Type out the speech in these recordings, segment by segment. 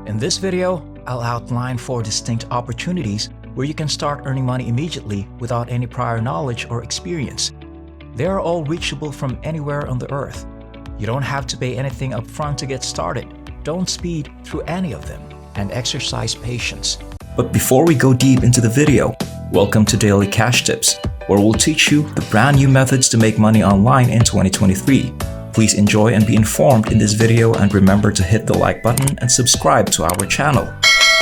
In this video, I'll outline 4 distinct opportunities where you can start earning money immediately without any prior knowledge or experience. They are all reachable from anywhere on the earth. You don't have to pay anything upfront to get started. Don't speed through any of them, and exercise patience. But before we go deep into the video, welcome to Daily Cash Tips, where we'll teach you the brand new methods to make money online in 2023. Please enjoy and be informed in this video, and remember to hit the like button and subscribe to our channel.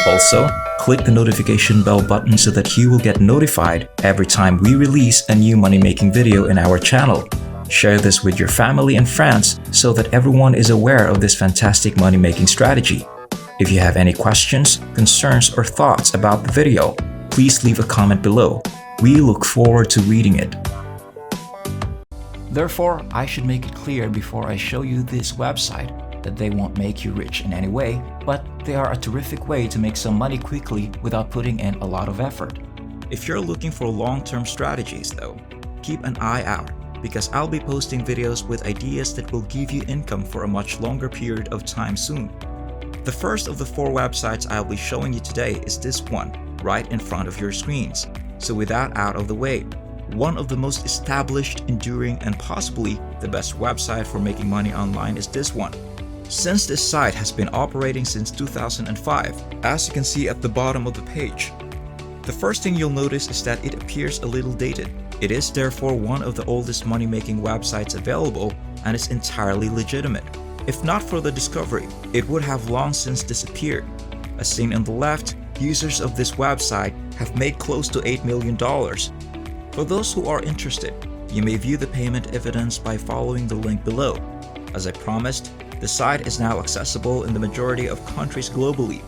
Also, click the notification bell button so that you will get notified every time we release a new money-making video in our channel. Share this with your family and friends so that everyone is aware of this fantastic money-making strategy. If you have any questions, concerns, or thoughts about the video, please leave a comment below. We look forward to reading it. Therefore, I should make it clear before I show you this website that they won't make you rich in any way, but they are a terrific way to make some money quickly without putting in a lot of effort. If you're looking for long-term strategies though, keep an eye out, because I'll be posting videos with ideas that will give you income for a much longer period of time soon. The first of the 4 websites I'll be showing you today is this one, right in front of your screens. So with that out of the way, one of the most established, enduring, and possibly the best website for making money online is this one. Since this site has been operating since 2005, as you can see at the bottom of the page, the first thing you'll notice is that it appears a little dated. It is therefore one of the oldest money-making websites available and is entirely legitimate. If not for the discovery, it would have long since disappeared. As seen on the left, users of this website have made close to $8 million. For those who are interested, you may view the payment evidence by following the link below. As I promised, the site is now accessible in the majority of countries globally.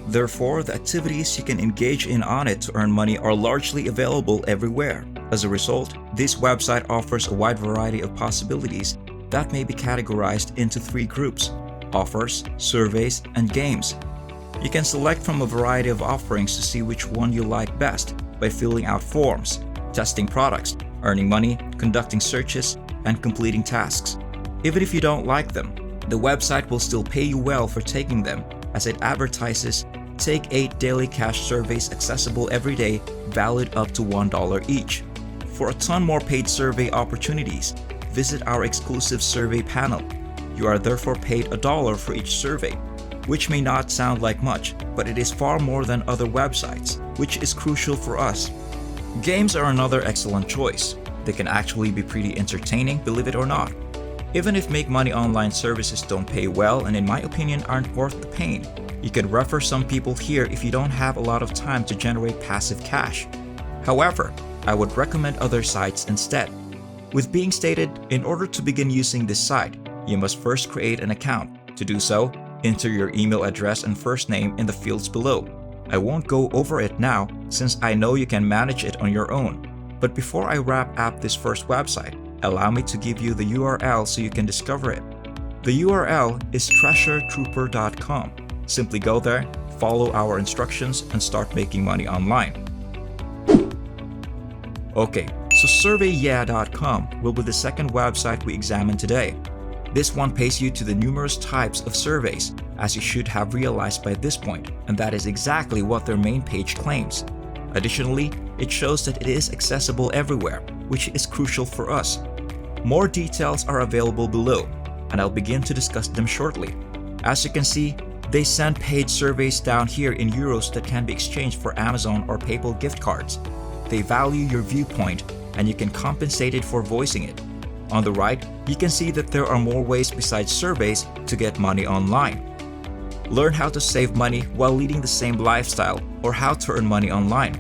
Therefore, the activities you can engage in on it to earn money are largely available everywhere. As a result, this website offers a wide variety of possibilities that may be categorized into 3 groups: offers, surveys, and games. You can select from a variety of offerings to see which one you like best by filling out forms, testing products, earning money, conducting searches, and completing tasks. Even if you don't like them, the website will still pay you well for taking them, as it advertises "Take 8 daily cash surveys accessible every day, valid up to $1 each." For a ton more paid survey opportunities, visit our exclusive survey panel. You are therefore paid $1 for each survey, which may not sound like much, but it is far more than other websites, which is crucial for us. Games are another excellent choice. They can actually be pretty entertaining, believe it or not. Even if make money online services don't pay well and in my opinion aren't worth the pain, you can refer some people here if you don't have a lot of time to generate passive cash. However, I would recommend other sites instead. With being stated, in order to begin using this site, you must first create an account. To do so, enter your email address and first name in the fields below. I won't go over it now since I know you can manage it on your own. But before I wrap up this first website, allow me to give you the URL so you can discover it. The URL is treasuretrooper.com. Simply go there, follow our instructions, and start making money online. Okay, so SurveyYeah.com will be the second website we examine today. This one pays you to the numerous types of surveys, as you should have realized by this point, and that is exactly what their main page claims. Additionally, it shows that it is accessible everywhere, which is crucial for us. More details are available below, and I'll begin to discuss them shortly. As you can see, they send paid surveys down here in euros that can be exchanged for Amazon or PayPal gift cards. They value your viewpoint, and you can compensate it for voicing it. On the right, you can see that there are more ways besides surveys to get money online. Learn how to save money while leading the same lifestyle, or how to earn money online.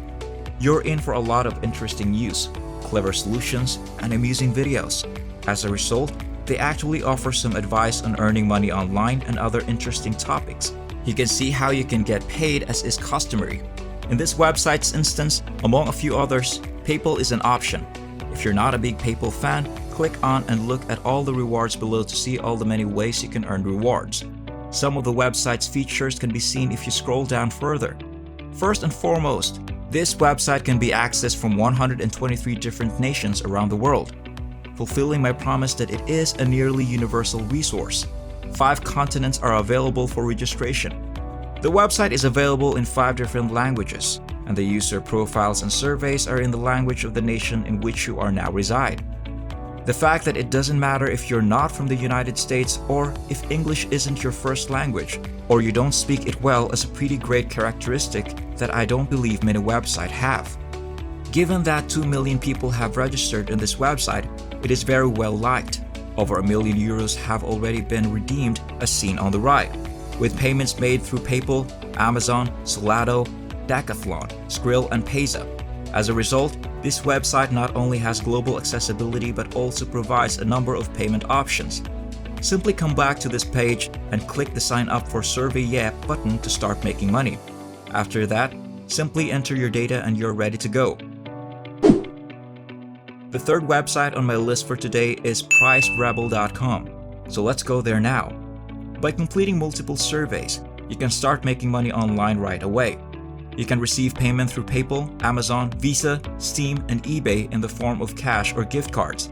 You're in for a lot of interesting news, clever solutions, and amusing videos. As a result, they actually offer some advice on earning money online and other interesting topics. You can see how you can get paid as is customary. In this website's instance, among a few others, PayPal is an option. If you're not a big PayPal fan, click on and look at all the rewards below to see all the many ways you can earn rewards. Some of the website's features can be seen if you scroll down further. First and foremost, this website can be accessed from 123 different nations around the world, fulfilling my promise that it is a nearly universal resource. 5 continents are available for registration. The website is available in 5 different languages, and the user profiles and surveys are in the language of the nation in which you are now reside. The fact that it doesn't matter if you're not from the United States or if English isn't your first language or you don't speak it well is a pretty great characteristic that I don't believe many websites have. Given that 2 million people have registered in this website, it is very well liked. Over €1 million have already been redeemed as seen on the right, with payments made through PayPal, Amazon, Solado, Decathlon, Skrill, and Payza. As a result, this website not only has global accessibility but also provides a number of payment options. Simply come back to this page and click the Sign Up for SurveyYeah button to start making money. After that, simply enter your data and you're ready to go. The third website on my list for today is PriceRebel.com, so let's go there now. By completing multiple surveys, you can start making money online right away. You can receive payment through PayPal, Amazon, Visa, Steam, and eBay in the form of cash or gift cards.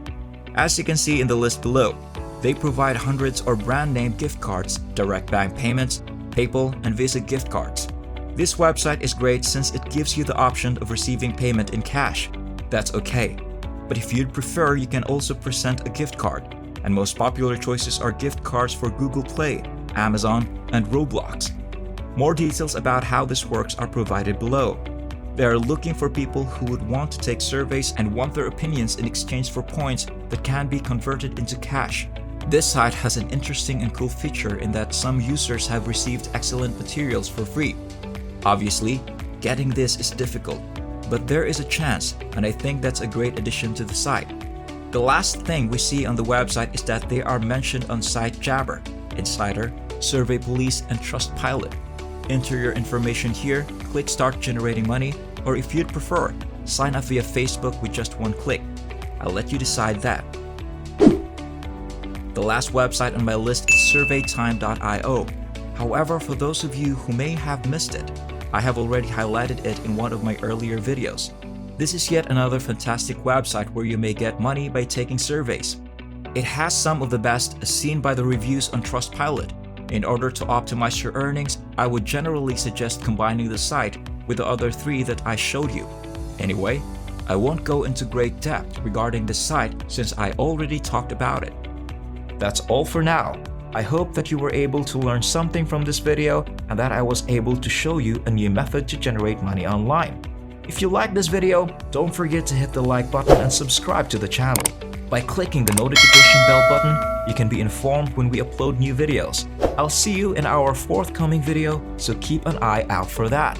As you can see in the list below, they provide hundreds or brand name gift cards, direct bank payments, PayPal, and Visa gift cards. This website is great since it gives you the option of receiving payment in cash. That's okay. But if you'd prefer, you can also present a gift card, and most popular choices are gift cards for Google Play, Amazon, and Roblox. More details about how this works are provided below. They are looking for people who would want to take surveys and want their opinions in exchange for points that can be converted into cash. This site has an interesting and cool feature in that some users have received excellent materials for free. Obviously, getting this is difficult, but there is a chance, and I think that's a great addition to the site. The last thing we see on the website is that they are mentioned on SiteJabber, Insider, Survey Police, and Trustpilot. Enter your information here, click Start Generating Money, or if you'd prefer, sign up via Facebook with just one click. I'll let you decide that. The last website on my list is SurveyTime.io. However, for those of you who may have missed it, I have already highlighted it in one of my earlier videos. This is yet another fantastic website where you may get money by taking surveys. It has some of the best as seen by the reviews on Trustpilot. In order to optimize your earnings, I would generally suggest combining the site with the other 3 that I showed you. Anyway, I won't go into great depth regarding this site since I already talked about it. That's all for now. I hope that you were able to learn something from this video and that I was able to show you a new method to generate money online. If you liked this video, don't forget to hit the like button and subscribe to the channel. By clicking the notification bell button, you can be informed when we upload new videos. I'll see you in our forthcoming video, so keep an eye out for that.